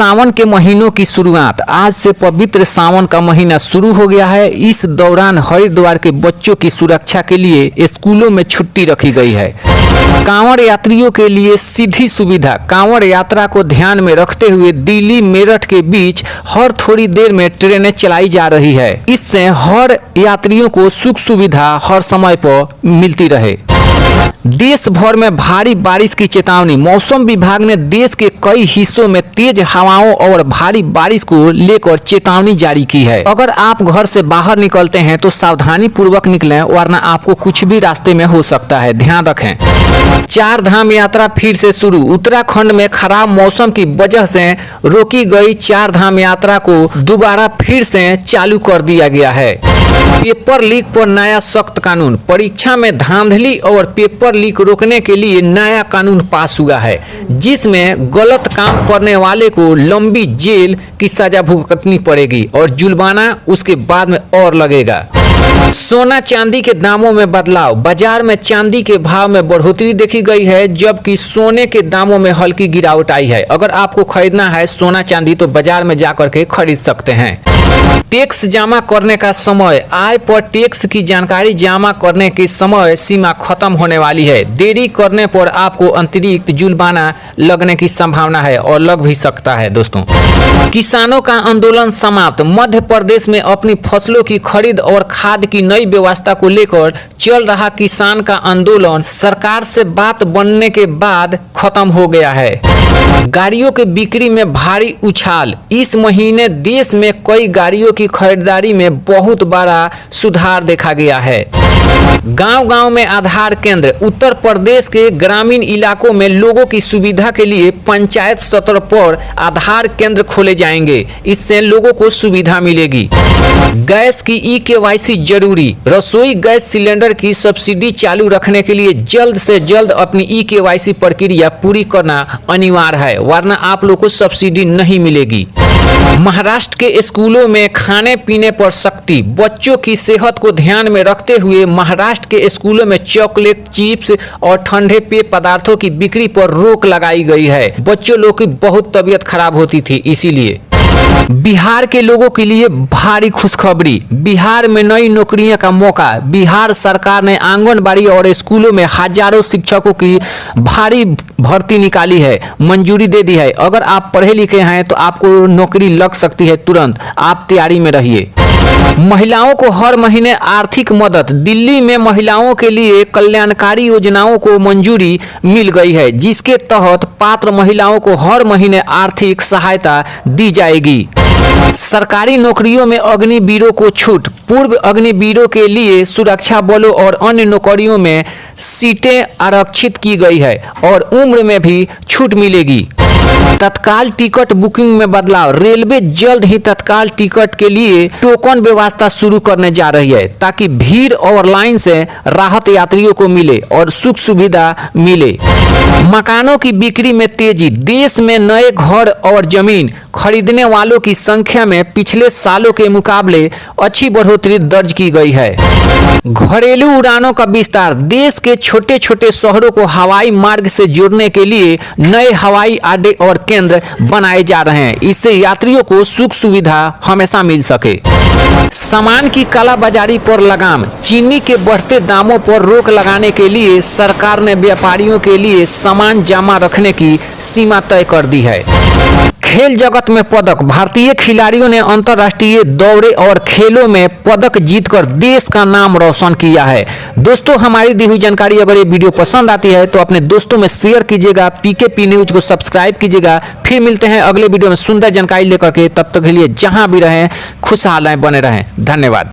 सावन के महीनों की शुरुआत। आज से पवित्र सावन का महीना शुरू हो गया है। इस दौरान हरिद्वार के बच्चों की सुरक्षा के लिए स्कूलों में छुट्टी रखी गई है। कांवड़ यात्रियों के लिए सीधी सुविधा। कांवड़ यात्रा को ध्यान में रखते हुए दिल्ली मेरठ के बीच हर थोड़ी देर में ट्रेनें चलाई जा रही है। इससे हर यात्रियों को सुख सुविधा हर समय पर मिलती रहे। देश भर में भारी बारिश की चेतावनी। मौसम विभाग ने देश के कई हिस्सों में तेज हवाओं और भारी बारिश को लेकर चेतावनी जारी की है। अगर आप घर से बाहर निकलते हैं तो सावधानी पूर्वक निकलें, वरना आपको कुछ भी रास्ते में हो सकता है, ध्यान रखें। चार धाम यात्रा फिर से शुरू। उत्तराखंड में खराब मौसम की वजह से रोकी गई चार धाम यात्रा को दोबारा फिर से चालू कर दिया गया है। पेपर लीक पर नया सख्त कानून। परीक्षा में धांधली और पेपर लीक रोकने के लिए नया कानून पास हुआ है, जिसमें गलत काम करने वाले को लंबी जेल की सजा भुगतनी पड़ेगी और जुर्माना उसके बाद में और लगेगा। सोना चांदी के दामों में बदलाव। बाजार में चांदी के भाव में बढ़ोतरी देखी गई है, जबकि सोने के दामों में हल्की गिरावट आई है। अगर आपको खरीदना है सोना चांदी तो बाजार में जाकर के खरीद सकते हैं। टैक्स जमा करने का समय। आय पर टैक्स की जानकारी जमा करने की समय सीमा खत्म होने वाली है। देरी करने पर आपको अतिरिक्त जुर्माना लगने की संभावना है और लग भी सकता है। दोस्तों, किसानों का आंदोलन समाप्त। मध्य प्रदेश में अपनी फसलों की खरीद और खाद की नई व्यवस्था को लेकर चल रहा किसान का आंदोलन सरकार से बात बनने के बाद खत्म हो गया है। गाड़ियों की बिक्री में भारी उछाल। इस महीने देश में कई गाड़ियों की खरीदारी में बहुत बड़ा सुधार देखा गया है। गांव-गांव में आधार केंद्र। उत्तर प्रदेश के ग्रामीण इलाकों में लोगों की सुविधा के लिए पंचायत स्तर पर आधार केंद्र खोले जाएंगे। इससे लोगों को सुविधा मिलेगी। गैस की ई-केवाईसी जरूरी। रसोई गैस सिलेंडर की सब्सिडी चालू रखने के लिए जल्द से जल्द अपनी ई-केवाईसी प्रक्रिया पूरी करना अनिवार्य है, वरना आप लोग को सब्सिडी नहीं मिलेगी। महाराष्ट्र के स्कूलों में खाने पीने पर सख्ती। बच्चों की सेहत को ध्यान में रखते हुए महाराष्ट्र के स्कूलों में चॉकलेट, चिप्स और ठंडे पेय पदार्थों की बिक्री पर रोक लगाई गई है। बच्चों लोग की बहुत तबीयत खराब होती थी, इसीलिए। बिहार के लोगों के लिए भारी खुशखबरी। बिहार में नई नौकरियों का मौका। बिहार सरकार ने आंगनबाड़ी और स्कूलों में हजारों शिक्षकों की भारी भर्ती निकाली है, मंजूरी दे दी है। अगर आप पढ़े लिखे हैं तो आपको नौकरी लग सकती है तुरंत, आप तैयारी में रहिए। महिलाओं को हर महीने आर्थिक मदद। दिल्ली में महिलाओं के लिए कल्याणकारी योजनाओं को मंजूरी मिल गई है, जिसके तहत पात्र महिलाओं को हर महीने आर्थिक सहायता दी जाएगी। सरकारी नौकरियों में अग्निवीरों को छूट। पूर्व अग्निवीरों के लिए सुरक्षा बलों और अन्य नौकरियों में सीटें आरक्षित की गई है और उम्र में भी छूट मिलेगी। तत्काल टिकट बुकिंग में बदलाव। रेलवे जल्द ही तत्काल टिकट के लिए टोकन व्यवस्था शुरू करने जा रही है, ताकि भीड़ और लाइन से राहत यात्रियों को मिले और सुख सुविधा मिले। मकानों की बिक्री में तेजी। देश में नए घर और जमीन खरीदने वालों की संख्या में पिछले सालों के मुकाबले अच्छी बढ़ोतरी दर्ज की गई है। घरेलू उड़ानों का विस्तार। देश के छोटे छोटे शहरों को हवाई मार्ग से जोड़ने के लिए नए हवाई अड्डे और केंद्र बनाए जा रहे हैं। इससे यात्रियों को सुख सुविधा हमेशा मिल सके। सामान की कालाबाजारी पर लगाम। चीनी के बढ़ते दामों पर रोक लगाने के लिए सरकार ने व्यापारियों के लिए सामान जमा रखने की सीमा तय कर दी है। खेल जगत में पदक। भारतीय खिलाड़ियों ने अंतर्राष्ट्रीय दौड़े और खेलों में पदक जीतकर देश का नाम रोशन किया है। दोस्तों, हमारी दी हुई जानकारी अगर ये वीडियो पसंद आती है तो अपने दोस्तों में शेयर कीजिएगा। पीकेपी न्यूज को सब्सक्राइब कीजिएगा। फिर मिलते हैं अगले वीडियो में सुंदर जानकारी लेकर के। तब तक के लिए जहां भी रहें खुशहाल बने रहें। धन्यवाद।